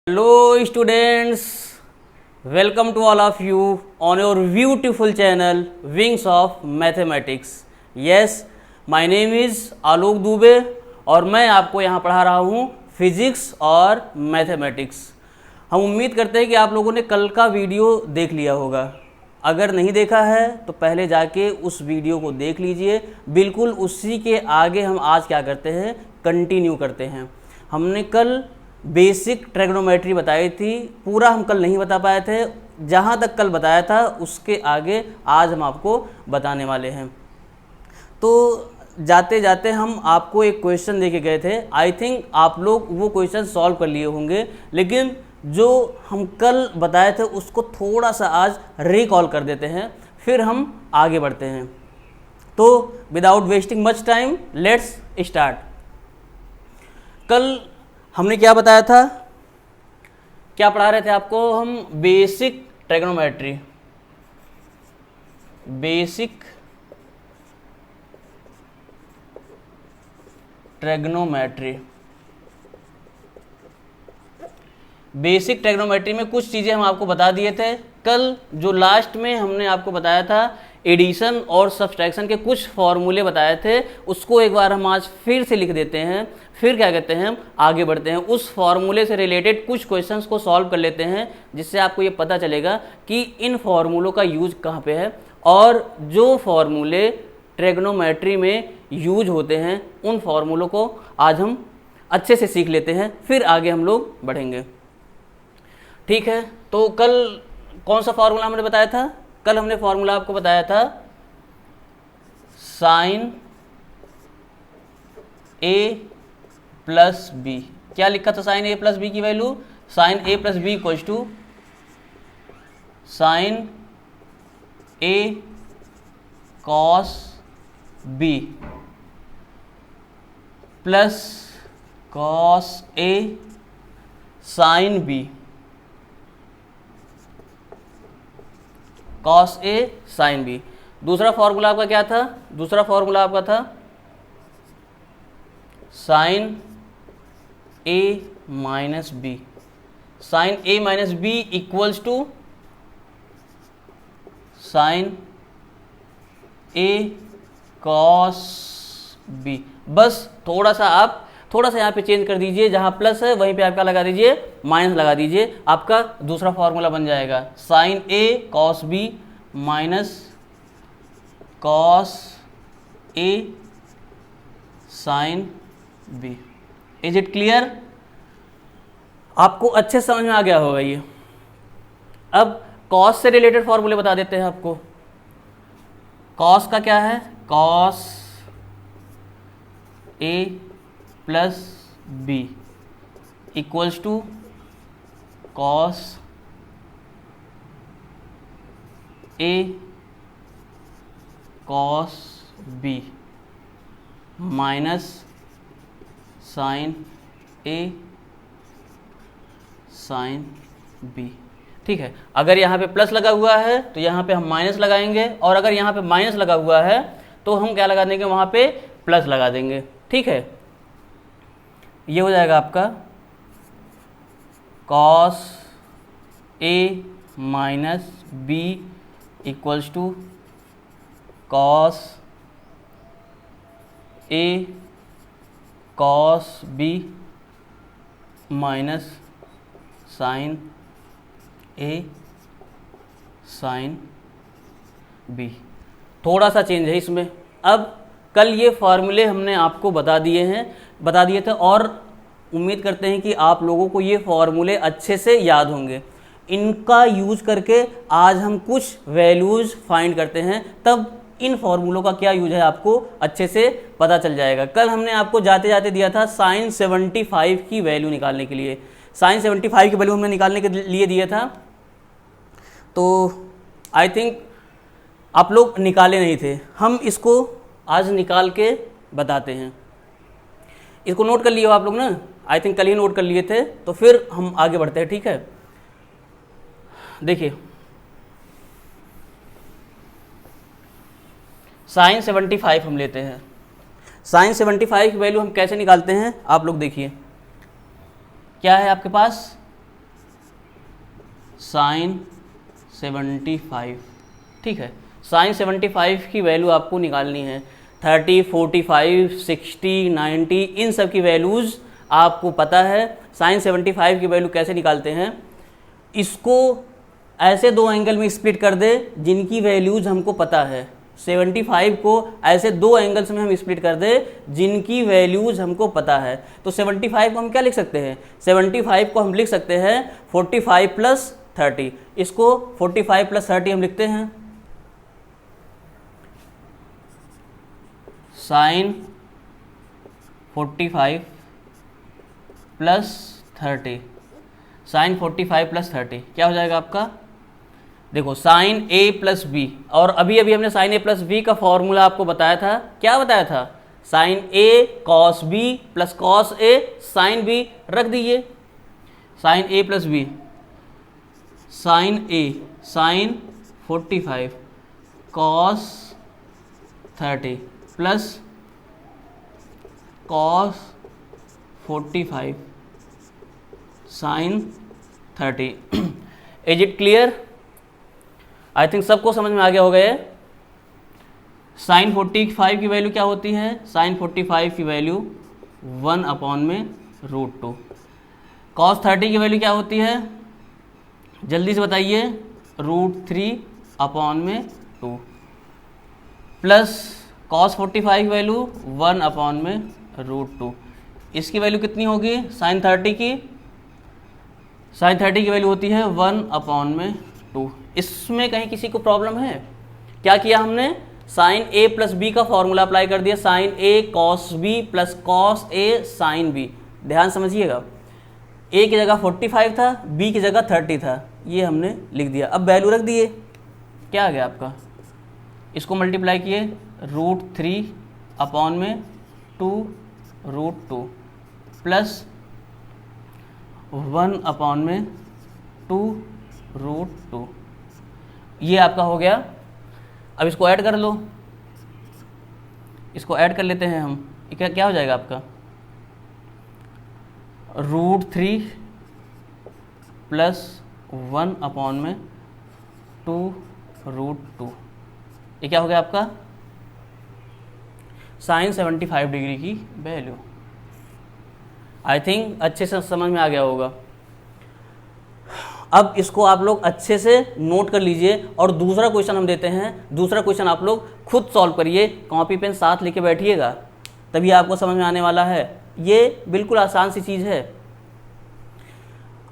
Hello students, welcome to all of you on your beautiful channel Wings of Mathematics. Yes, my name is Alok Dubey और मैं आपको यहाँ पढ़ा रहा हूँ फिजिक्स और मैथमेटिक्स। हम उम्मीद करते हैं कि आप लोगों ने कल का वीडियो देख लिया होगा। अगर नहीं देखा है तो पहले जाके उस वीडियो को देख लीजिए। बिल्कुल उसी के आगे हम आज क्या करते हैं, कंटिन्यू करते हैं। हमने कल बेसिक ट्रिग्नोमेट्री बताई थी, पूरा हम कल नहीं बता पाए थे। जहाँ तक कल बताया था उसके आगे आज हम आपको बताने वाले हैं। तो जाते जाते हम आपको एक क्वेश्चन देके गए थे। आई थिंक आप लोग वो क्वेश्चन सॉल्व कर लिए होंगे, लेकिन जो हम कल बताए थे उसको थोड़ा सा आज रिकॉल कर देते हैं, फिर हम आगे बढ़ते हैं। तो without wasting much time let's start. कल हमने क्या बताया था, क्या पढ़ा रहे थे आपको हम? Basic trigonometry. बेसिक ट्रिग्नोमेट्री में कुछ चीज़ें हम आपको बता दिए थे कल। जो लास्ट में हमने आपको बताया था एडिशन और सब्सट्रैक्शन के कुछ फॉर्मूले बताए थे, उसको एक बार हम आज फिर से लिख देते हैं। फिर क्या कहते हैं, हम आगे बढ़ते हैं, उस फॉर्मूले से रिलेटेड कुछ क्वेश्चंस को सॉल्व कर लेते हैं, जिससे आपको ये पता चलेगा कि इन फॉर्मूलों का यूज कहाँ पे है और जो फॉर्मूले ट्रिग्नोमेट्री में यूज होते हैं उन फॉर्मूलों को आज हम अच्छे से सीख लेते हैं, फिर आगे हम लोग बढ़ेंगे। ठीक है, तो कल कौन सा फॉर्मूला हमने बताया था? कल हमने फॉर्मूला आपको बताया था साइन ए प्लस बी। क्या लिखा था साइन ए प्लस बी की value? Sine A plus B equals to sine A cos B plus cos A sine B. Cos A sine B. दूसरा फॉर्मूला आपका क्या था? दूसरा फॉर्मूला आपका था sine A minus B. Sine A minus B equals to sine A cos B. बस थोड़ा सा यहाँ पे चेंज कर दीजिए, जहाँ प्लस है वहीं पे आपका लगा दीजिए माइनस लगा दीजिए, आपका दूसरा फॉर्मूला बन जाएगा sine A cos B minus cos A sine B. Is it clear? आपको अच्छे समझ में आ गया होगा ये। अब कॉस से रिलेटेड फॉर्मूले बता देते हैं आपको। कॉस का क्या है? Cos A plus B equals to cos A cos B minus sine A sine B. ठीक है, अगर यहाँ पे प्लस लगा हुआ है तो यहाँ पे हम माइनस लगाएंगे, और अगर यहाँ पे माइनस लगा हुआ है तो हम क्या लगा देंगे, वहाँ पे प्लस लगा देंगे। ठीक है, ये हो जाएगा आपका cos A minus B equals to cos A cos B minus sine A sine B. थोड़ा सा चेंज है इसमें। अब कल ये फॉर्मूले हमने आपको बता दिए थे और उम्मीद करते हैं कि आप लोगों को ये फॉर्मूले अच्छे से याद होंगे। इनका यूज करके आज हम कुछ वैल्यूज फाइंड करते हैं, तब इन फॉर्मूलों का क्या यूज है आपको अच्छे से पता चल जाएगा। कल हमने आपको जाते जाते दिया था साइन 75 की वैल्यू निकालने के लिए। साइन 75 की वैल्यू हमने निकालने के लिए दिया था, तो आई थिंक आप लोग निकाले नहीं थे। हम इसको आज निकाल के बताते हैं। इसको नोट कर लिए हो आप लोग ना? आई थिंक कल ही नोट कर लिए थे, तो फिर हम आगे बढ़ते हैं। ठीक है, देखिए साइन 75 हम लेते हैं। साइन 75 की वैल्यू हम कैसे निकालते हैं आप लोग देखिए। क्या है आपके पास साइन 75। ठीक है, साइन 75 की वैल्यू आपको निकालनी है। 30, 45, 60, 90 इन सब की वैल्यूज़ आपको पता है। साइन 75 की वैल्यू कैसे निकालते हैं, इसको ऐसे दो एंगल में स्प्लिट कर दे जिनकी वैल्यूज़ हमको पता है। 75 को ऐसे दो एंगल्स में हम स्प्लिट कर दे जिनकी वैल्यूज़ हमको पता है। तो 75 को हम क्या लिख सकते हैं, 75 को हम लिख सकते हैं 45 प्लस 30। इसको 45 प्लस 30 हम लिखते हैं साइन 45 प्लस 30। साइन 45 प्लस 30 क्या हो जाएगा आपका, देखो साइन ए प्लस बी, और अभी अभी हमने साइन ए प्लस बी का फॉर्मूला आपको बताया था। क्या बताया था, sine A cos B plus cos A sine B. रख दीजिए sine A plus B, sine A sine 45 cos 30 plus cos 45 sine 30। Is it clear? I think सबको समझ में आ गया होगा ये। साइन 45 की वैल्यू क्या होती है, साइन 45 की वैल्यू 1 अपॉन में √2। कॉस 30 की वैल्यू क्या होती है, जल्दी से बताइए, √3 अपॉन में 2 प्लस कॉस 45 की वैल्यू 1 अपॉन में √2। इसकी वैल्यू कितनी होगी, साइन 30 की, साइन 30 की वैल्यू होती है 1 अपॉन में 2। इसमें कहीं किसी को प्रॉब्लम है? क्या किया हमने, साइन ए प्लस बी का फॉर्मूला अप्लाई कर दिया, sign A cos B plus cos A sine B. ध्यान समझिएगा, ए की जगह 45 था, बी की जगह 30 था, ये हमने लिख दिया। अब वैल्यू रख दिए, क्या आ गया आपका, इसको मल्टीप्लाई किए √3 अपॉन में 2√2 प्लस 1 अपॉन में 2√2। ये आपका हो गया। अब इसको ऐड कर लो, इसको ऐड कर लेते हैं हम। क्या क्या हो जाएगा आपका, √3 प्लस 1 अपॉन में 2√2। ये क्या हो गया आपका, साइन 75 डिग्री की वैल्यू। आई थिंक अच्छे से समझ में आ गया होगा। अब इसको आप लोग अच्छे से नोट कर लीजिए और दूसरा क्वेश्चन हम देते हैं। दूसरा क्वेश्चन आप लोग खुद सॉल्व करिए, कॉपी पेन साथ लेके बैठिएगा, तभी आपको समझ में आने वाला है। ये बिल्कुल आसान सी चीज़ है।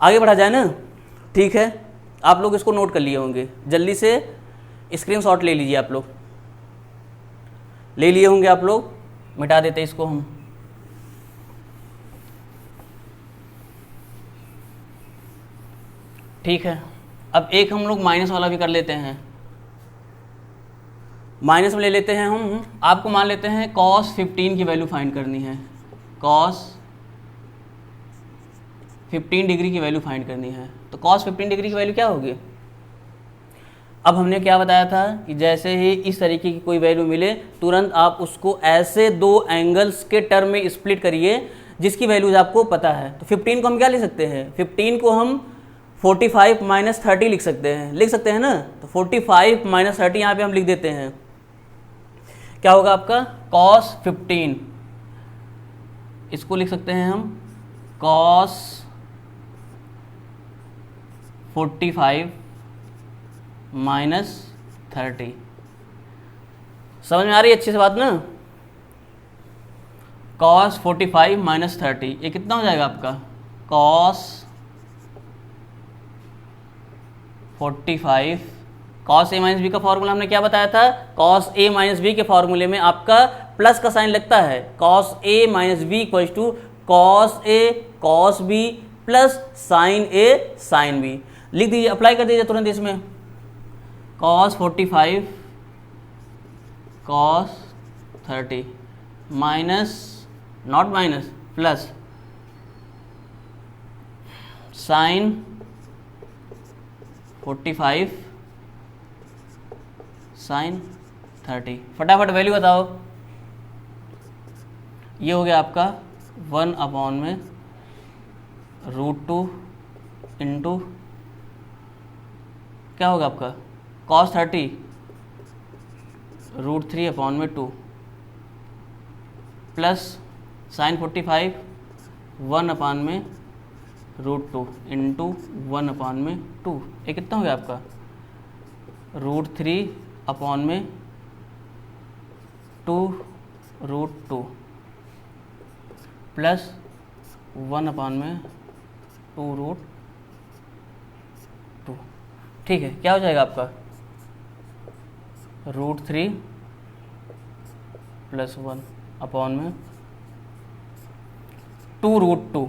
आगे बढ़ा जाए ना, ठीक है। आप लोग इसको नोट कर लिए होंगे, जल्दी से स्क्रीनशॉट ले लीजिए। आप लोग ले लिए होंगे, आप लोग मिटा देते इसको हम। ठीक है, अब एक हम लोग माइनस वाला भी कर लेते हैं। माइनस में ले लेते हैं हम, आपको मान लेते हैं cos 15 की वैल्यू फाइंड करनी है। cos 15 डिग्री की वैल्यू फाइंड करनी है। तो cos 15 डिग्री की वैल्यू क्या होगी, अब हमने क्या बताया था कि जैसे ही इस तरीके की कोई वैल्यू मिले तुरंत आप उसको ऐसे दो एंगल्स के टर्म में स्प्लिट करिए जिसकी वैल्यूज आपको पता है। तो 15 को हम क्या लिख सकते हैं, 15 को हम 45 माइनस 30 लिख सकते हैं ना। तो 45 माइनस 30 यहाँ पे हम लिख देते हैं। क्या होगा आपका cos 15, इसको लिख सकते हैं हम cos 45 माइनस 30। समझ में आ रही है अच्छी से बात ना, cos 45 माइनस 30, ये कितना हो जाएगा आपका cos 45। cos a minus B का फॉर्मूला हमने क्या बताया था, cos a माइनस बी के फॉर्मूले में आपका प्लस का साइन लगता है। cos a minus B equal to cos a cos b plus sine a sine b। लिख दीजिए, अप्लाई कर दीजिए तुरंत इसमें। cos 45 cos 30 minus not minus plus sine 45 sine 30। फटाफट वैल्यू बताओ, ये हो गया आपका 1 अपॉन में √2 इंटू क्या होगा आपका cos 30 √3 अपॉन में 2 प्लस sin 45 1 अपान में √2 इंटू 1 अपान में 2, ये कितना हो गया आपका √3 अपॉन में 2 √2 प्लस 1 अपान में 2 √2। ठीक है, क्या हो जाएगा आपका √3 प्लस 1 अपॉन में 2 √2।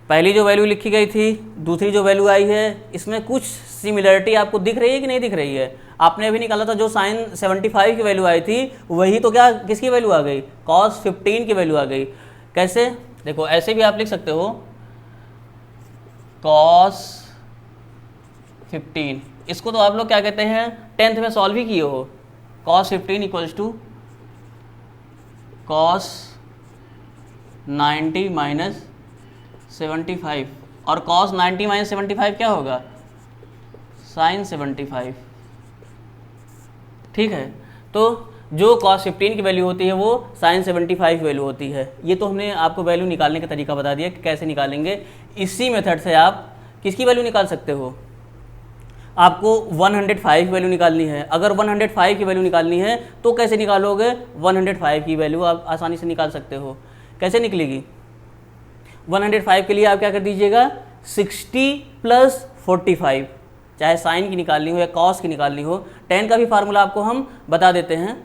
पहली जो वैल्यू लिखी गई थी, दूसरी जो वैल्यू आई है, इसमें कुछ सिमिलरिटी आपको दिख रही है कि नहीं दिख रही है? आपने अभी निकाला था जो sin 75 की वैल्यू आई थी, वही तो क्या किसकी वैल्यू आ गई? cos 15 की वैल्यू आ गई। कैसे? देखो ऐसे भी आप लिख सकते हो cos 15, इसको तो आप लोग क्या कहते हैं 10th में सॉल्व ही किए हो। cos 15 equals to cos 90 minus 75 और cos 90 माइनस 75 क्या होगा sin 75। ठीक है, तो जो cos 15 की वैल्यू होती है वो sin 75 की वैल्यू होती है। ये तो हमने आपको वैल्यू निकालने का तरीका बता दिया कि कैसे निकालेंगे। इसी मेथड से आप किसकी वैल्यू निकाल सकते हो? आपको 105 की वैल्यू निकालनी है। अगर 105 की वैल्यू निकालनी है तो कैसे निकालोगे? 105 की वैल्यू आप आसानी से निकाल सकते हो। कैसे निकलेगी? 105 के लिए आप क्या कर दीजिएगा 60 प्लस 45, चाहे साइन की निकालनी हो या कॉस की निकालनी हो। tan का भी फार्मूला आपको हम बता देते हैं।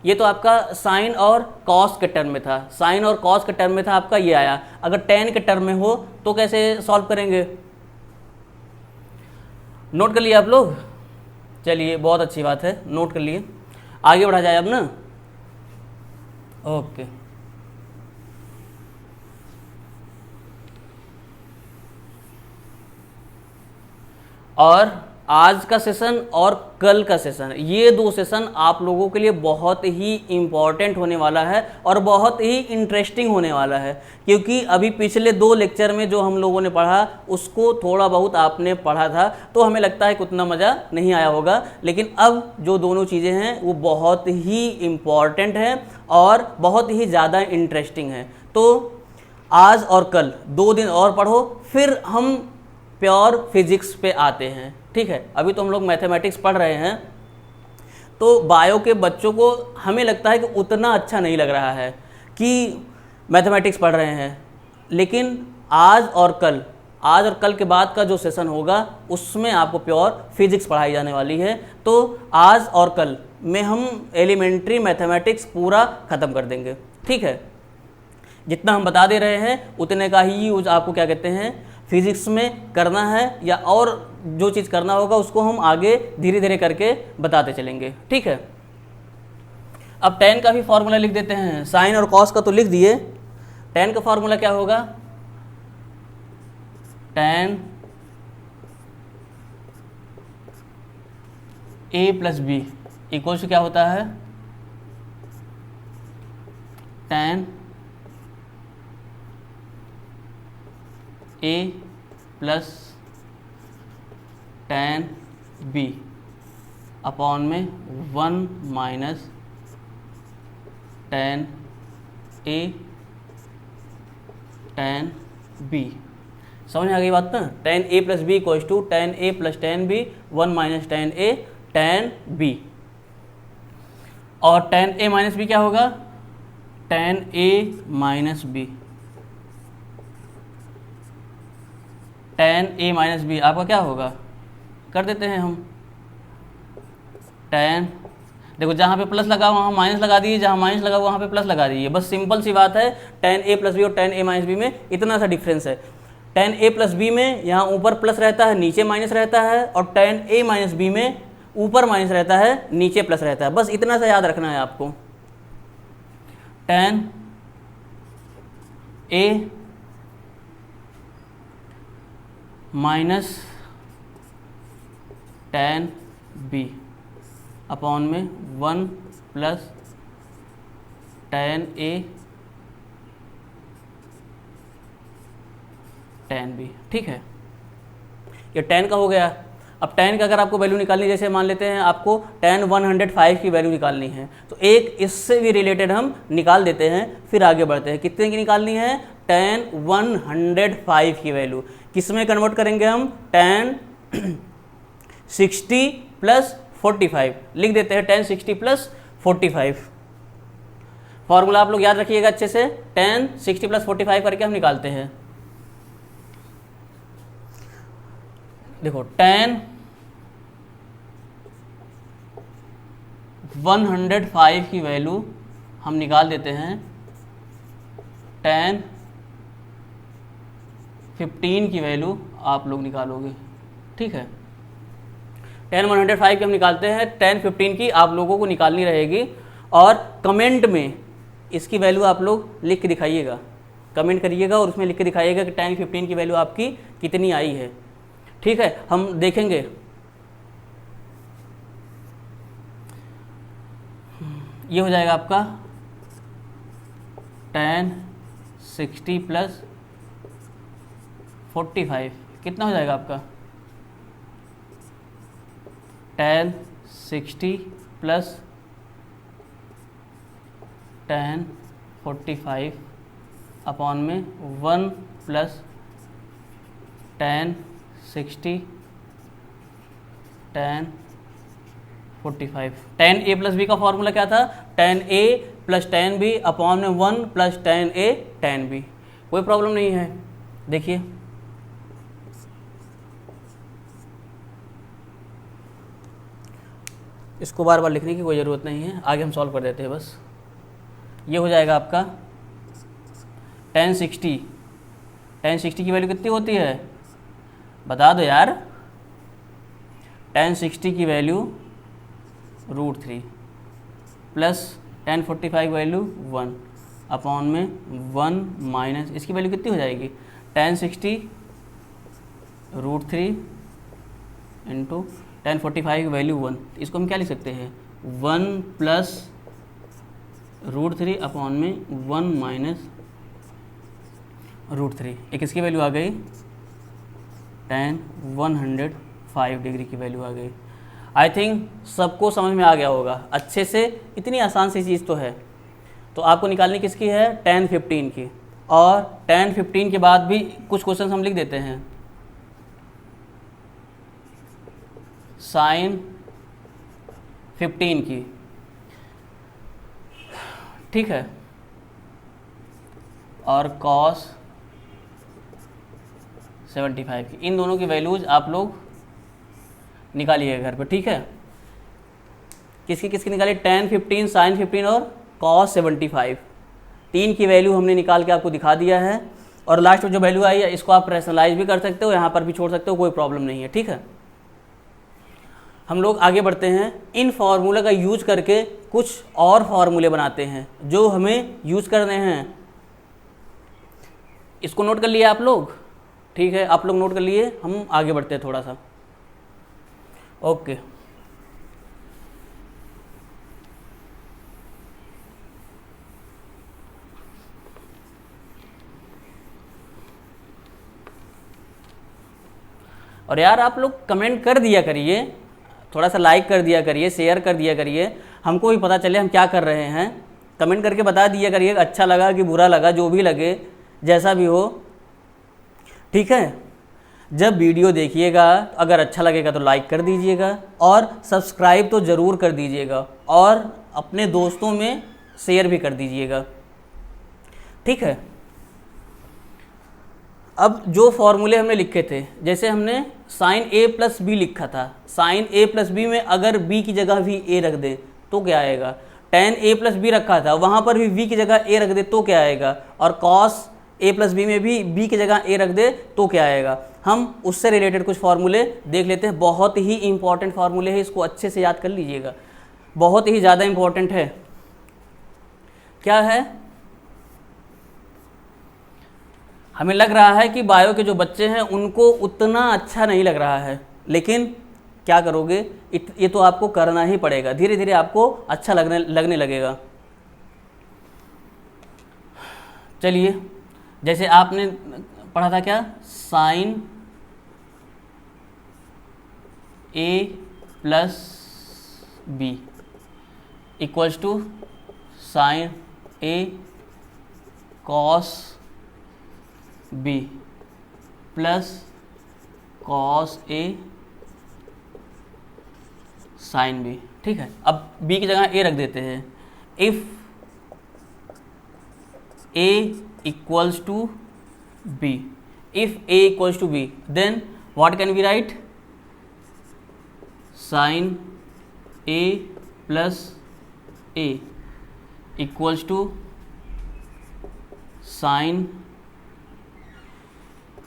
ये तो आपका साइन और कॉस के टर्म में था, साइन और कॉस के टर्म में था आपका ये आया। अगर tan के टर्म में हो तो कैसे सॉल्व करेंगे? नोट कर लिए आप लोग? चलिए बहुत अच्छी बात है, नोट कर लिए। आगे बढ़ा जाए अब ना। ओके, और आज का सेशन और कल का सेशन, ये दो सेशन आप लोगों के लिए बहुत ही इम्पॉर्टेंट होने वाला है और बहुत ही इंटरेस्टिंग होने वाला है। क्योंकि अभी पिछले 2 लेक्चर में जो हम लोगों ने पढ़ा उसको थोड़ा बहुत आपने पढ़ा था तो हमें लगता है कि उतना मज़ा नहीं आया होगा, लेकिन अब जो दोनों चीज़ें हैं वो बहुत ही इम्पॉर्टेंट हैं और बहुत ही ज़्यादा इंटरेस्टिंग हैं। तो आज और कल 2 दिन और पढ़ो, फिर हम प्योर फिजिक्स पे आते हैं। ठीक है, अभी तो हम लोग मैथमेटिक्स पढ़ रहे हैं तो बायो के बच्चों को हमें लगता है कि उतना अच्छा नहीं लग रहा है कि मैथमेटिक्स पढ़ रहे हैं, लेकिन आज और कल के बाद का जो सेशन होगा उसमें आपको प्योर फिजिक्स पढ़ाई जाने वाली है। तो आज और कल में हम एलिमेंट्री मैथमेटिक्स पूरा ख़त्म कर देंगे। ठीक है, जितना हम बता दे रहे हैं उतने का ही यूज आपको क्या कहते हैं फिजिक्स में करना है, या और जो चीज़ करना होगा उसको हम आगे धीरे धीरे करके बताते चलेंगे। ठीक है, अब tan का भी फॉर्मूला लिख देते हैं। साइन और कॉस का तो लिख दिए, tan का फॉर्मूला क्या होगा? tan a plus B equal to क्या होता है tan a plus tan b upon में 1 minus tan a tan b। समझ में आ गई बात ना? tan a plus B equals to tan a plus tan b 1 minus tan a tan b। और tan a माइनस बी क्या होगा? tan a minus B, tan a minus B आपका क्या होगा? कर देते हैं हम tan, देखो जहाँ पे प्लस लगा वहाँ माइनस लगा दीजिए, जहाँ माइनस लगा वहाँ पे प्लस लगा दीजिए। बस सिंपल सी बात है। tan a प्लस बी और tan a माइनस बी में इतना सा डिफरेंस है। tan a प्लस बी में यहाँ ऊपर प्लस रहता है नीचे माइनस रहता है, और tan a माइनस बी में ऊपर माइनस रहता है नीचे प्लस रहता है। बस इतना सा याद रखना है आपको। tan a minus tan b upon में 1 plus tan a tan b। ठीक है, ये tan का हो गया। अब tan का अगर आपको वैल्यू निकालनी, जैसे मान लेते हैं आपको tan 105 की वैल्यू निकालनी है, तो एक इससे भी रिलेटेड हम निकाल देते हैं, फिर आगे बढ़ते हैं। कितने की निकालनी है? tan 105 की वैल्यू किस में कन्वर्ट करेंगे हम? tan 60 प्लस 45 लिख देते हैं, tan 60 प्लस 45। फॉर्मूला आप लोग याद रखिएगा अच्छे से, tan 60 प्लस 45 करके हम निकालते हैं। देखो tan 105 की वैल्यू हम निकाल देते हैं tan 15 की वैल्यू आप लोग निकालोगे, ठीक है। tan 105 की हम निकालते हैं, tan 15 की आप लोगों को निकालनी रहेगी, और कमेंट में इसकी वैल्यू आप लोग लिख के दिखाइएगा, कमेंट करिएगा और उसमें लिख के दिखाइएगा कि tan 15 की वैल्यू आपकी कितनी आई है, ठीक है। हम देखेंगे ये हो जाएगा आपका tan 60 प्लस 45 कितना हो जाएगा आपका? tan 60 प्लस tan 45 अपॉन में 1 plus tan 60 tan 45। tan a plus B का फॉर्मूला क्या था? tan a plus tan b upon में 1 plus tan a tan b। कोई प्रॉब्लम नहीं है। देखिए इसको बार बार लिखने की कोई ज़रूरत नहीं है, आगे हम सॉल्व कर देते हैं बस। ये हो जाएगा आपका tan 60 की वैल्यू कितनी होती है बता दो यार। tan 60 की value √3 plus tan 45 value 1 upon में 1 माइनस इसकी वैल्यू कितनी हो जाएगी? tan 60 √3 इंटू tan 45 की वैल्यू 1, इसको हम क्या लिख सकते हैं? 1 प्लस √3 अपॉन में 1 माइनस √3। एक इसकी वैल्यू आ गई tan 105 डिग्री की वैल्यू आ गई। आई थिंक सबको समझ में आ गया होगा अच्छे से, इतनी आसान सी चीज़ तो है। तो आपको निकालनी किसकी है? tan 15 की। और tan 15 के बाद भी कुछ क्वेश्चन हम लिख देते हैं, sin 15 की, ठीक है, और cos 75 की। इन दोनों की वैल्यूज आप लोग निकालिएगा घर पे, ठीक है। किसकी किसकी निकाली? tan 15, sin 15 और cos 75। तीन की वैल्यू हमने निकाल के आपको दिखा दिया है, और लास्ट में जो वैल्यू आई है इसको आप रेशनलाइज भी कर सकते हो, यहाँ पर भी छोड़ सकते हो, कोई प्रॉब्लम नहीं है, ठीक है। हम लोग आगे बढ़ते हैं, इन फार्मूला का यूज करके कुछ और फार्मूले बनाते हैं जो हमें यूज करने हैं। इसको नोट कर लिए आप लोग? ठीक है, आप लोग नोट कर लिए, हम आगे बढ़ते हैं थोड़ा सा। ओके, और यार आप लोग कमेंट कर दिया करिए, थोड़ा सा लाइक कर दिया करिए, शेयर कर दिया करिए, हमको भी पता चले हम क्या कर रहे हैं। कमेंट करके बता दिया करिए अच्छा लगा कि बुरा लगा, जो भी लगे, जैसा भी हो, ठीक है। जब वीडियो देखिएगा अगर अच्छा लगेगा तो लाइक कर दीजिएगा, और सब्सक्राइब तो ज़रूर कर दीजिएगा, और अपने दोस्तों में शेयर भी कर दीजिएगा, ठीक है। अब जो फॉर्मूले हमने लिखे थे, जैसे हमने sin a प्लस बी लिखा था, sin a प्लस बी में अगर b की जगह भी a रख दे तो क्या आएगा? tan a प्लस बी रखा था, वहाँ पर भी b की जगह a रख दे तो क्या आएगा? और cos a प्लस बी में भी b की जगह a रख दे तो क्या आएगा? हम उससे रिलेटेड कुछ फार्मूले देख लेते हैं। बहुत ही इंपॉर्टेंट फार्मूले हैं, इसको अच्छे से याद कर लीजिएगा, बहुत ही ज़्यादा इंपॉर्टेंट है। क्या है? हमें लग रहा है कि बायो के जो बच्चे हैं उनको उतना अच्छा नहीं लग रहा है, लेकिन क्या करोगे, ये तो आपको करना ही पड़ेगा, धीरे धीरे आपको अच्छा लगने लगेगा। चलिए, जैसे आपने पढ़ा था क्या, sine A plus B equals to sine A cos B plus cos A sine B. ठीक है, अब b की जगह a रख देते हैं। If a equals to b, if a equals to b, then what can we write? Sin a plus a equals to sin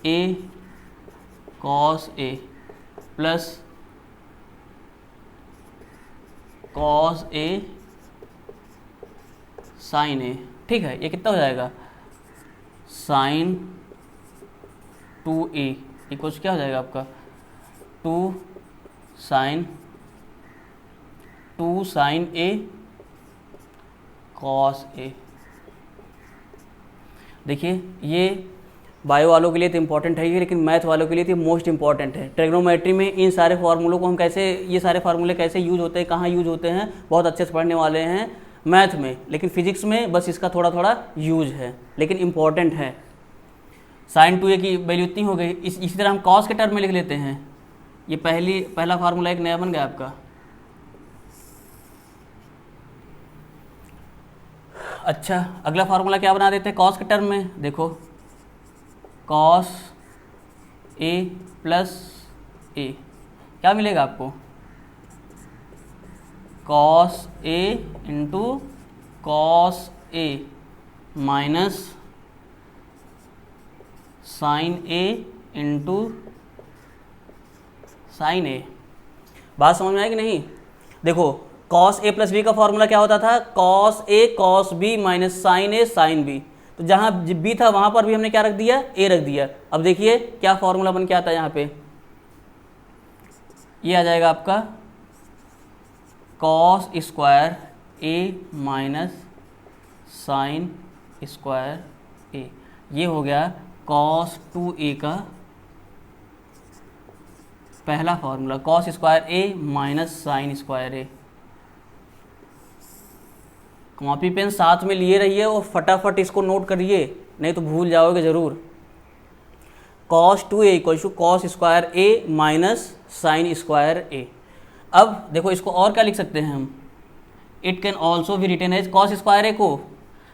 a cos a plus cos a sin a। ठीक है, ये कितना हो जाएगा? sin 2a equals क्या हो जाएगा आपका? 2 साइन a cos a। देखिए, ये बायो वालों के लिए तो इम्पॉर्टेंट है ही, लेकिन मैथ वालों के लिए तो मोस्ट इम्पॉर्टेंट है। ट्रिग्नोमेट्री में इन सारे फार्मूलों को हम कैसे, ये सारे फार्मूले कैसे यूज होते हैं, कहाँ यूज होते हैं, बहुत अच्छे से पढ़ने वाले हैं मैथ में। लेकिन फिजिक्स में बस इसका थोड़ा थोड़ा यूज है, लेकिन इम्पॉर्टेंट है। साइन 2a की वैल्यू इतनी हो गई। इसी तरह हम कॉस के टर्म में लिख लेते हैं। ये पहला फार्मूला एक नया बन गया आपका। अच्छा, अगला फार्मूला क्या बना देते हैं कॉस के टर्म में? देखो, कॉस a प्लस a क्या मिलेगा आपको? Cos a into cos a minus sine a into sine a। बात समझ में आए कि नहीं? देखो, कॉस a प्लस बी का फॉर्मूला क्या होता था? Cos a cos b minus sine a sine b। तो जहाँ b था वहाँ पर भी हमने क्या रख दिया? a रख दिया। अब देखिए क्या फॉर्मूला बन के आता है यहाँ पे, ये आ जाएगा आपका cos square a minus sine square a। ये हो गया कॉस 2a का पहला formula, cos square a minus sine square a। Copy pen साथ में लिए रहिए और फटाफट इसको नोट करिए, नहीं तो भूल जाओगे ज़रूर। Cos 2a equal to cos square a minus sine square a। अब देखो, इसको और क्या लिख सकते हैं हम? इट कैन ऑल्सो भी written as cos square a को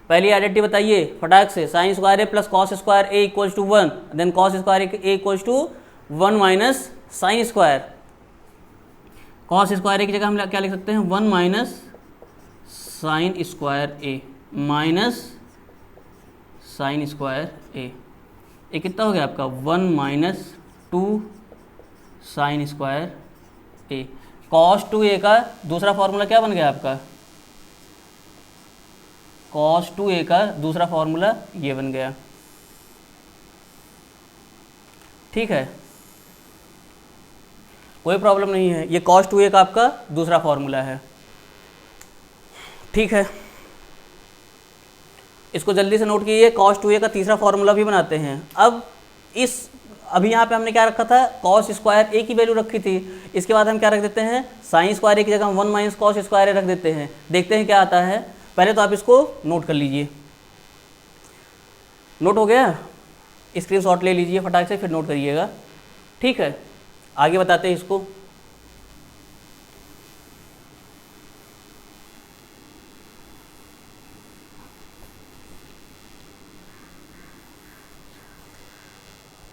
पहली आइडेंटिटी बताइए फटाक से, sine square a plus cos square a equals to 1, then cos square a equals to 1 minus sine square. Cos square a की जगह हम क्या लिख सकते हैं? 1 minus sine square a minus sine square a। ये कितना हो गया आपका? 1 minus 2 sine square a। Cos 2a का दूसरा फॉर्मूला क्या बन गया आपका? कॉस 2a का दूसरा फॉर्मूला ये बन गया। ठीक है, कोई प्रॉब्लम नहीं है। ये कॉस 2a का आपका दूसरा फॉर्मूला है। ठीक है, इसको जल्दी से नोट कीजिए। कॉस 2a का तीसरा फॉर्मूला भी बनाते हैं। अब अभी यहाँ पे हमने क्या रखा था? कॉस स्क्वायर a की वैल्यू रखी थी। इसके बाद हम क्या रख देते हैं? साइन स्क्वायर a की जगह 1 माइनस कॉस स्क्वायर a रख देते हैं। देखते हैं क्या आता है। पहले तो आप इसको नोट कर लीजिए। नोट हो गया? स्क्रीनशॉट ले लीजिए फटाक से, फिर नोट करिएगा। ठीक है, आगे बताते हैं इसको।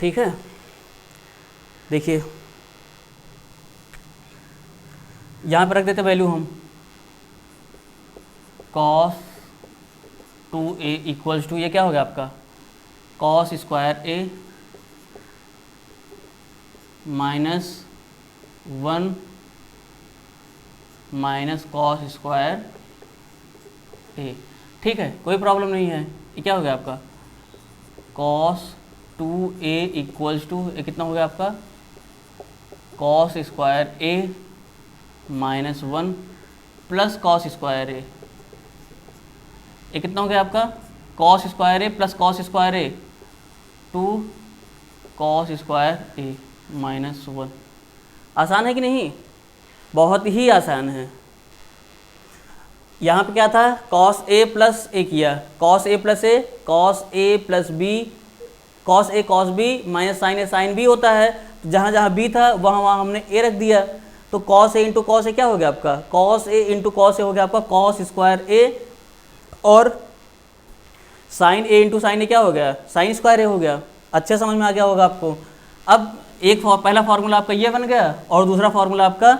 ठीक है, देखिए यहाँ पर रख देते वैल्यू हम। कॉस 2a इक्वल्स टू, ये क्या हो गया आपका? Cos square a minus 1 minus cos square a। ठीक है, कोई प्रॉब्लम नहीं है। ये क्या हो गया आपका? कॉस 2a इक्वल्स टू, ये कितना हो गया आपका? Cos square a minus 1 plus cos square a। ये कितना हो गया आपका? Cos square a plus cos square a 2 cos square a minus 1। आसान है कि नहीं? बहुत ही आसान है। यहाँ पे क्या था, कॉस ए प्लस ए किया, cos A plus A, cos A plus B, cos A cos B minus sine A sine B होता है। तो जहाँ जहाँ बी था वहाँ वहाँ हमने ए रख दिया। तो cos A into cos A क्या हो गया आपका, cos A into cos A हो गया आपका कॉस स्क्वायर ए, और साइन ए इंटू साइन ए क्या हो गया, साइन स्क्वायर ए हो गया। अच्छे समझ में आ गया होगा आपको। अब एक पहला फार्मूला आपका ये बन गया, और दूसरा फार्मूला आपका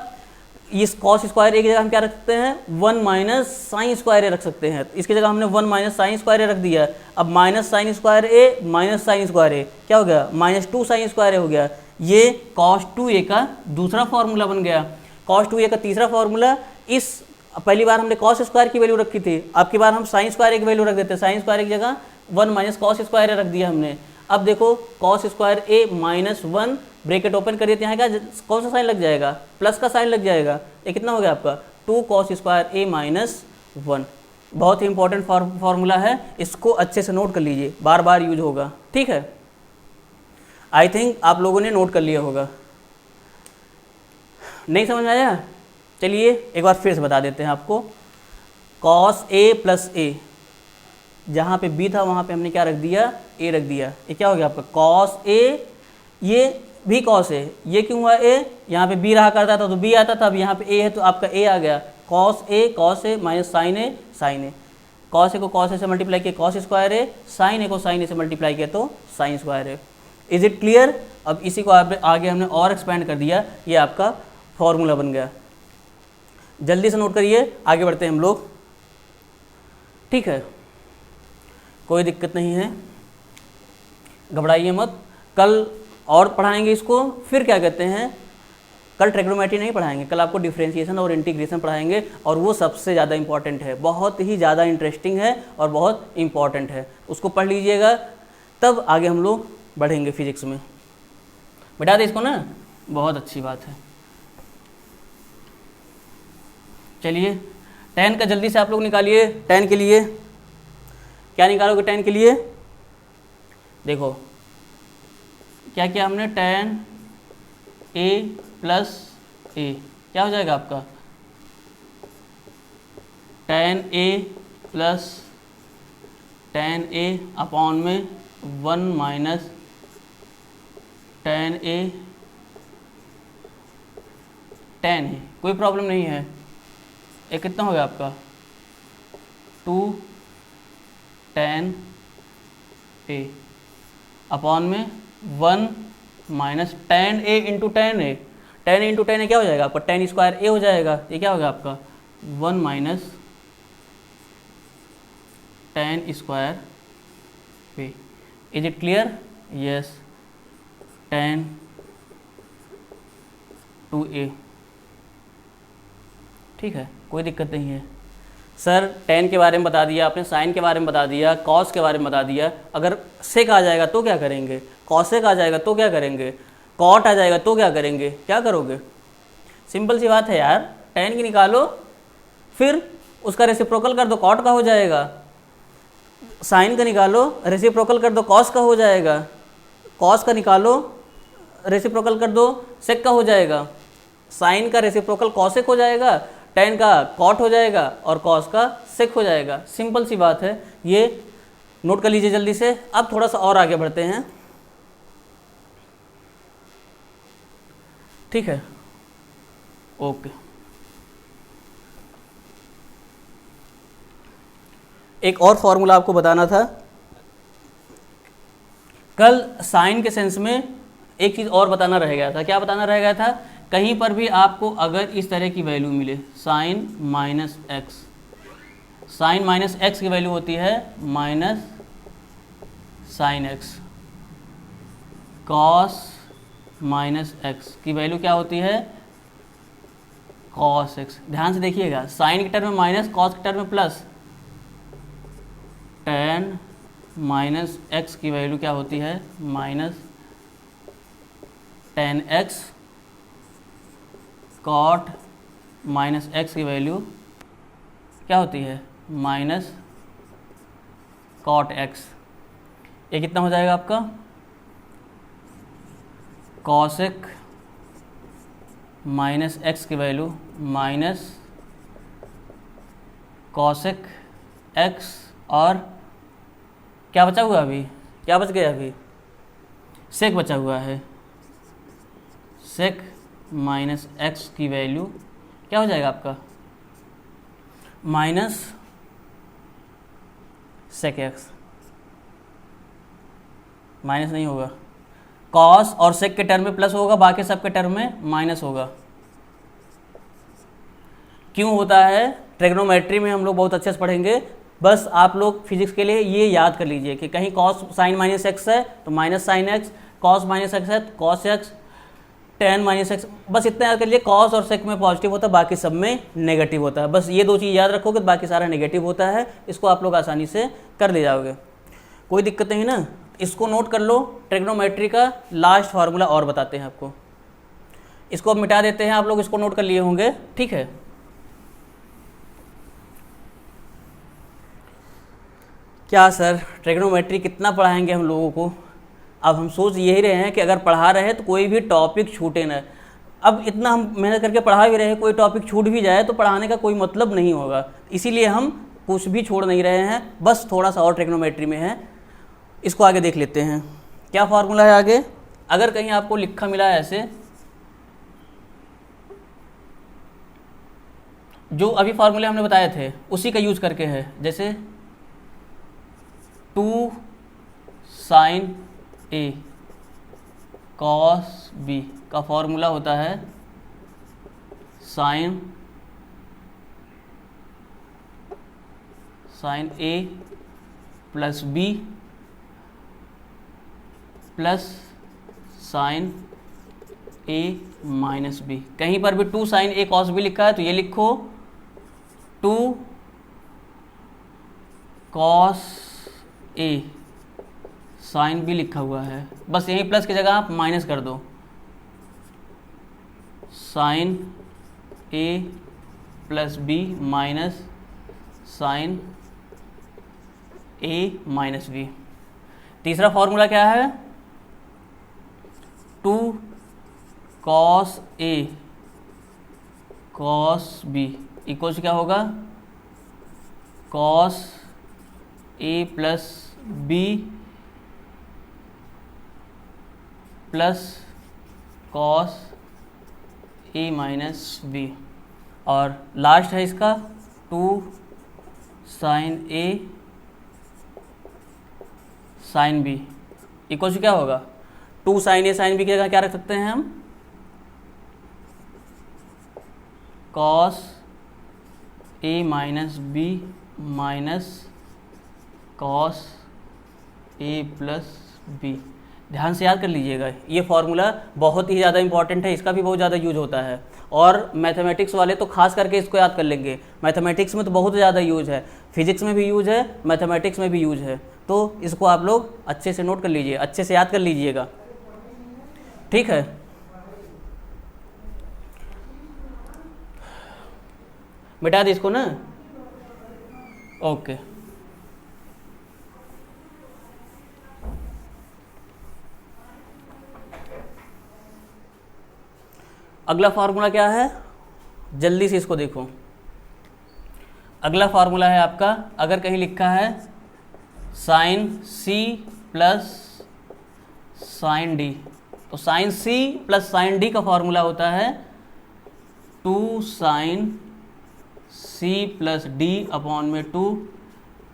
इस कॉस स्क्वायर ए की जगह हम क्या रख सकते हैं, 1 माइनस साइन स्क्वायर ए रख सकते हैं। इसकी जगह हमने 1 माइनस साइन स्क्वायर ए रख दिया। अब माइनस साइन स्क्वायर ए माइनस साइन स्क्वायर ए क्या हो गया, माइनस 2 साइन स्क्वायर ए हो गया। ये कॉस 2a का दूसरा फार्मूला बन गया। कॉस 2a का तीसरा फार्मूला, इस पहली बार हमने कॉस स्क्वायर की वैल्यू रखी थी, अब की बार हम साइन स्क्वायर ए की वैल्यू रख देते हैं। साइन स्क्वायर की जगह 1 माइनस कॉस स्क्वायर ए रख दिया हमने। अब देखो कॉस स्क्वायर ए माइनस 1 ब्रैकेट ओपन करिए तो यहाँ क्या कौन सा साइन लग जाएगा, प्लस का साइन लग जाएगा। ये कितना हो गया आपका 2 कॉस स्क्वायर ए माइनस 1। बहुत ही इंपॉर्टेंट फार्मूला है, इसको अच्छे से नोट कर लीजिए, बार बार यूज होगा, ठीक है। आई थिंक आप लोगों ने नोट कर लिया होगा। नहीं समझ में आया? चलिए एक बार फिर से बता देते हैं आपको। कॉस ए प्लस ए, जहाँ पे बी था वहाँ पे हमने क्या रख दिया, ए रख दिया। ये क्या हो गया आपका कॉस ए, ये भी कॉस है, ये क्यों हुआ ए, यहाँ पे बी रहा करता था तो बी आता था, अब यहाँ पे ए है तो आपका ए आ गया। Cos A minus sine A sign A, cos A को कॉस ए से मल्टीप्लाई किया कॉस स्क्वायर ए, साइन ए को साइन ए से मल्टीप्लाई किया तो sine square A. Is it clear? अब इसी को आगे हमने और एक्सपेंड कर दिया, ये आपका फॉर्मूला बन गया। जल्दी से नोट करिए, आगे बढ़ते हैं हम लोग, ठीक है। कोई दिक्कत नहीं है, घबराइए मत। कल और पढ़ाएंगे इसको, फिर क्या कहते हैं, कल ट्रिग्नोमेट्री नहीं पढ़ाएंगे, कल आपको डिफरेंशिएशन और इंटीग्रेशन पढ़ाएंगे, और वो सबसे ज़्यादा इंपॉर्टेंट है, बहुत ही ज़्यादा इंटरेस्टिंग है और बहुत इंपॉर्टेंट है। उसको पढ़ लीजिएगा, तब आगे हम लोग बढ़ेंगे फिजिक्स में। बैठा दे इसको ना, बहुत अच्छी बात है। चलिए tan का जल्दी से आप लोग निकालिए। tan के लिए क्या निकालोगे, tan के लिए देखो क्या किया हमने, tan a प्लस ए क्या हो जाएगा आपका, tan a plus tan a upon में 1 माइनस tan a, tan है, कोई प्रॉब्लम नहीं है। ये कितना हो गया आपका 2 tan a अपॉन में 1 minus tan a into tan a, tan a into tan a क्या हो जाएगा आपका, tan स्क्वायर a हो जाएगा। ये क्या हो गया आपका 1 minus tan square a। Is it clear? Yes, tan 2a, ठीक है, कोई दिक्कत नहीं है। सर tan के बारे में बता दिया आपने, साइन के बारे में बता दिया, कॉस के बारे में बता दिया, अगर सेक आ जाएगा तो क्या करेंगे, कॉसेक आ जाएगा तो क्या करेंगे, कॉट आ जाएगा तो क्या करेंगे, क्या करोगे? सिंपल सी बात है यार, tan की निकालो, फिर उसका रेसिप्रोकल कर दो, कॉट का हो जाएगा। साइन का निकालो, रेसिप्रोकल कर दो, कॉस का हो जाएगा। कॉस का निकालो, रेसिप्रोकल कर दो, सेक का हो जाएगा। साइन का रेसिप्रोकल कॉसेक हो जाएगा, tan का कॉट हो जाएगा, और कॉस का सेक हो जाएगा। सिंपल सी बात है, ये नोट कर लीजिए जल्दी से। अब थोड़ा सा और आगे बढ़ते हैं, ठीक है, ओके। एक और फॉर्मूला आपको बताना था कल, साइन के सेंस में एक चीज़ और बताना रह गया था। क्या बताना रह गया था? कहीं पर भी आपको अगर इस तरह की वैल्यू मिले, sine minus X, sine minus X की वैल्यू होती है minus sine X, cos minus X की वैल्यू क्या होती है, कॉस एक्स। ध्यान से देखिएगा, साइन के टर्म में माइनस, कॉस के टर्म में प्लस। tan माइनस एक्स की वैल्यू क्या होती है, minus tan x, cot minus X की वैल्यू क्या होती है, माइनस कॉट एक्स। ये कितना हो जाएगा आपका, कॉसेक माइनस एक्स की वैल्यू माइनस कॉसेक एक्स, और क्या बचा हुआ अभी, क्या बच गया अभी, सेक बचा हुआ है, सेक माइनस एक्स की वैल्यू क्या हो जाएगा आपका, माइनस सेक एक्स, माइनस नहीं होगा, कॉस और सेक के टर्म में प्लस होगा, बाकी सब के टर्म में माइनस होगा। क्यों होता है, ट्रिग्नोमेट्री में हम लोग बहुत अच्छे से पढ़ेंगे, बस आप लोग फिजिक्स के लिए ये याद कर लीजिए कि कहीं कॉस साइन माइनस एक्स है तो minus sine X, cos minus x है तो cos x, ten minus x, बस इतना याद कर लीजिए। कॉस और सेक में पॉजिटिव होता है, बाकी सब में नेगेटिव होता है, बस ये दो चीज़ याद रखोगे तो बाकी सारा नेगेटिव होता है। इसको आप लोग आसानी से कर ले जाओगे, कोई दिक्कत नहीं ना। इसको नोट कर लो, ट्रिग्नोमेट्री का लास्ट फार्मूला और बताते हैं आपको, इसको अब मिटा देते हैं, आप लोग इसको नोट कर लिए होंगे, ठीक है। क्या सर ट्रिग्नोमेट्री कितना पढ़ाएंगे हम लोगों को, अब हम सोच यही रहे हैं कि अगर पढ़ा रहे हैं तो कोई भी टॉपिक छूटे ना। अब इतना हम मेहनत करके पढ़ा भी रहे हैं, कोई टॉपिक छूट भी जाए तो पढ़ाने का कोई मतलब नहीं होगा, इसीलिए हम कुछ भी छोड़ नहीं रहे हैं, बस थोड़ा सा और ट्रिग्नोमेट्री में है। इसको आगे देख लेते हैं, क्या फार्मूला है आगे। अगर कहीं आपको लिखा मिला है ऐसे, जो अभी फार्मूले हमने बताए थे उसी का यूज करके है, जैसे 2 साइन ए कॉस बी का फॉर्मूला होता है sign A plus B plus sign A minus B. कहीं पर भी 2 साइन ए कॉस बी लिखा है तो ये लिखो 2 कॉस ए साइन बी लिखा हुआ है, बस यहीं प्लस की जगह आप माइनस कर दो, sine A plus B minus sine A minus B. तीसरा फॉर्मूला क्या है, 2 cos A cos B equals क्या होगा, cos A plus B plus cos A minus B. और लास्ट है इसका 2 sine A sine B equal to क्या होगा, 2 साइन ए साइन बी की जगह क्या रख सकते हैं हम, cos A minus B minus cos A plus B. ध्यान से याद कर लीजिएगा, ये फार्मूला बहुत ही ज़्यादा इंपॉर्टेंट है, इसका भी बहुत ज़्यादा यूज होता है, और मैथमेटिक्स वाले तो खास करके इसको याद कर लेंगे। मैथमेटिक्स में तो बहुत ज़्यादा यूज है, फिजिक्स में भी यूज है, मैथमेटिक्स में भी यूज है, तो इसको आप लोग अच्छे से नोट कर लीजिए, अच्छे से याद कर लीजिएगा, ठीक है। मिटा दी इसको ना, ओके। अगला फार्मूला क्या है, जल्दी से इसको देखो। अगला फार्मूला है आपका, अगर कहीं लिखा है sine C plus sine D, तो sine C plus sine D का फार्मूला होता है 2 sine C plus D upon में 2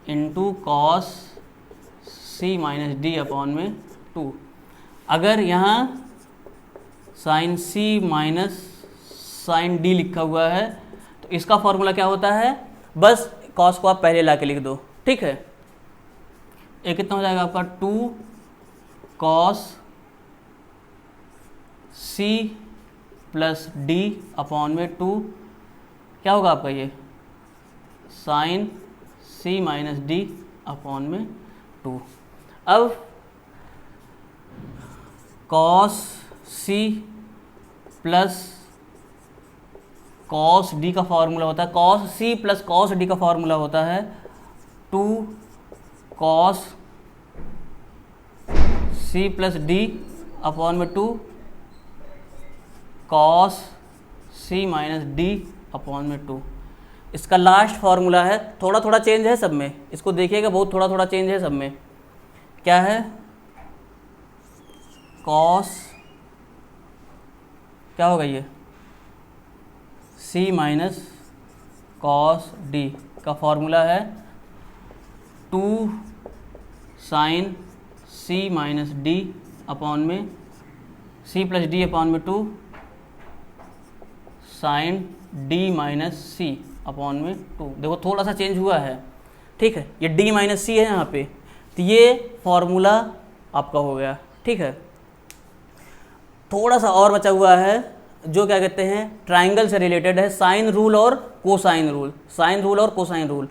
into cos C minus D upon में 2। अगर यहाँ sine C minus sine D लिखा हुआ है तो इसका फॉर्मूला क्या होता है, बस कॉस को आप पहले ला के लिख दो, ठीक है। ये कितना हो जाएगा आपका 2 cos C plus D upon में 2, क्या होगा आपका ये sine C minus D upon में 2। अब cos C plus cos D का फॉर्मूला होता है, cos C plus cos D का फॉर्मूला होता है 2 cos C plus D upon में 2 cos C minus D upon में 2। इसका लास्ट फॉर्मूला है, थोड़ा थोड़ा चेंज है सब में, इसको देखिएगा, बहुत थोड़ा थोड़ा चेंज है सब में। क्या है? कॉस, क्या होगा ये? सी माइनस कॉस डी का फॉर्मूला है 2 sine C minus D upon में सी प्लस डी अपॉन में 2 साइन डी माइनस सी अपॉन में 2। देखो थोड़ा सा चेंज हुआ है, ठीक है, ये डी माइनस सी है यहाँ पे, तो ये फॉर्मूला आपका हो गया, ठीक है। थोड़ा सा और बचा हुआ है जो क्या कहते हैं, ट्राइंगल से रिलेटेड है, साइन रूल और कोसाइन रूल, साइन रूल और कोसाइन रूल,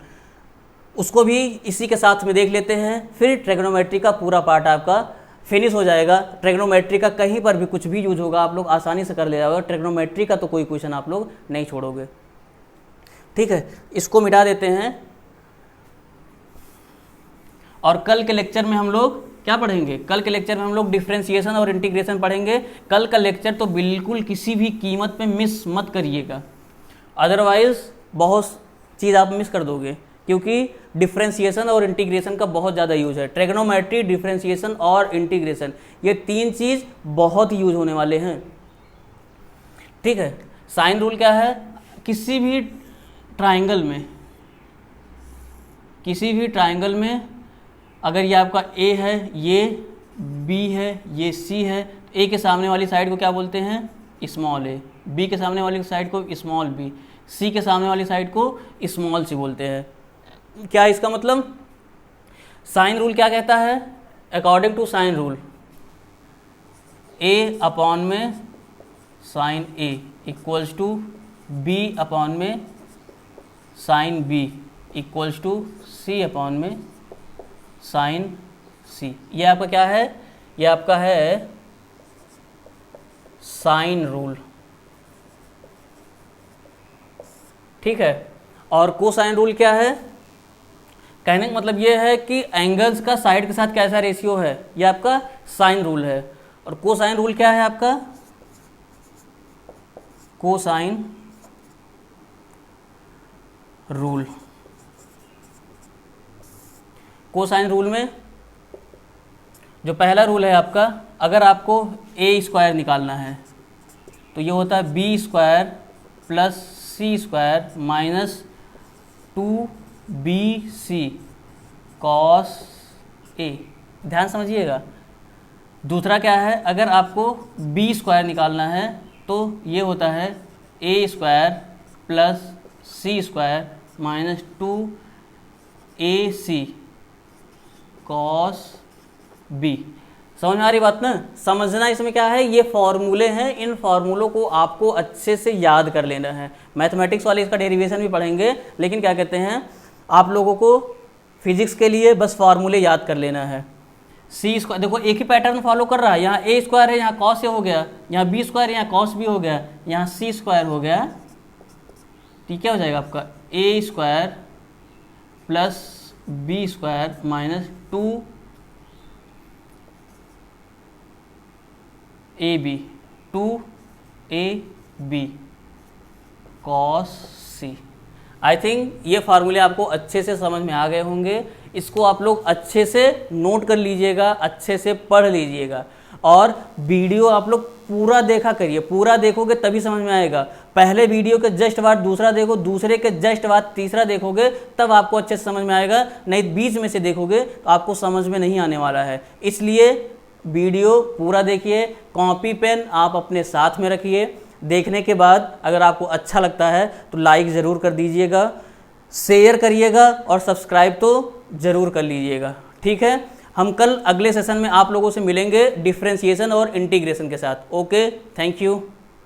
उसको भी इसी के साथ में देख लेते हैं, फिर ट्रिग्नोमेट्री का पूरा पार्ट आपका फिनिश हो जाएगा। ट्रिग्नोमेट्री का कहीं पर भी कुछ भी यूज होगा आप लोग आसानी से कर ले जाओगे, ट्रिग्नोमेट्री का तो कोई क्वेश्चन आप लोग नहीं छोड़ोगे, ठीक है। इसको मिटा देते हैं और कल के लेक्चर में हम लोग क्या पढ़ेंगे? कल के लेक्चर में हम लोग डिफरेंशिएशन और इंटीग्रेशन पढ़ेंगे। कल का लेक्चर तो बिल्कुल किसी भी कीमत पे मिस मत करिएगा, अदरवाइज बहुत चीज़ आप मिस कर दोगे, क्योंकि डिफरेंशिएशन और इंटीग्रेशन का बहुत ज़्यादा यूज है। ट्रिग्नोमेट्री, डिफरेंशिएशन और इंटीग्रेशन, ये तीन चीज़ बहुत यूज होने वाले हैं, ठीक है। साइन रूल क्या है? किसी भी ट्राइंगल में अगर ये आपका ए है, ये बी है, ये सी है, तो ए के सामने वाली साइड को क्या बोलते हैं? स्मॉल ए, बी के सामने वाली साइड को स्मॉल बी, सी के सामने वाली साइड को स्मॉल सी बोलते हैं। क्या इसका मतलब? साइन रूल क्या कहता है? According to sine rule A upon में sine A equals to B upon में sine B equals to C upon में साइन सी। ये आपका क्या है? ये आपका है साइन रूल, ठीक है। और कोसाइन रूल क्या है? कहने का मतलब ये है कि एंगल्स का साइड के साथ कैसा रेशियो है, ये आपका साइन रूल है। और कोसाइन रूल क्या है आपका? कोसाइन रूल, कोसाइन रूल में जो पहला रूल है आपका, अगर आपको ए स्क्वायर निकालना है तो ये होता है B square plus C square minus 2bc cos A. ध्यान समझिएगा। दूसरा क्या है? अगर आपको बी स्क्वायर निकालना है तो ये होता है A square plus C square minus 2ac cos B. समझ में आ रही बात ना? समझना इसमें क्या है, ये फॉर्मूले हैं, इन फॉर्मूलों को आपको अच्छे से याद कर लेना है। मैथमेटिक्स वाले इसका डेरिवेशन भी पढ़ेंगे, लेकिन क्या कहते हैं, आप लोगों को फिजिक्स के लिए बस फॉर्मूले याद कर लेना है। सी स्क्वायर, देखो एक ही पैटर्न फॉलो कर रहा है, यहाँ ए स्क्वायर है, यहाँ कॉस ए हो गया, यहाँ बी स्क्वायर है, यहाँ कॉस बी हो गया, यहाँ सी स्क्वायर हो गया, ठीक, क्या हो जाएगा आपका A square plus B square minus 2ab cos C. I think ये फार्मूले आपको अच्छे से समझ में आ गए होंगे। इसको आप लोग अच्छे से नोट कर लीजिएगा, अच्छे से पढ़ लीजिएगा, और वीडियो आप लोग पूरा देखा करिए। पूरा देखोगे तभी समझ में आएगा। पहले वीडियो के जस्ट बाद दूसरा देखो, दूसरे के जस्ट बाद तीसरा देखोगे, तब आपको अच्छे से समझ में आएगा। नहीं बीच में से देखोगे तो आपको समझ में नहीं आने वाला है। इसलिए वीडियो पूरा देखिए, कॉपी पेन आप अपने साथ में रखिए। देखने के बाद अगर आपको अच्छा लगता है तो लाइक ज़रूर कर दीजिएगा, शेयर करिएगा और सब्सक्राइब तो ज़रूर कर लीजिएगा, ठीक है। हम कल अगले सेशन में आप लोगों से मिलेंगे डिफरेंशिएशन और इंटीग्रेशन के साथ। Okay, thank you.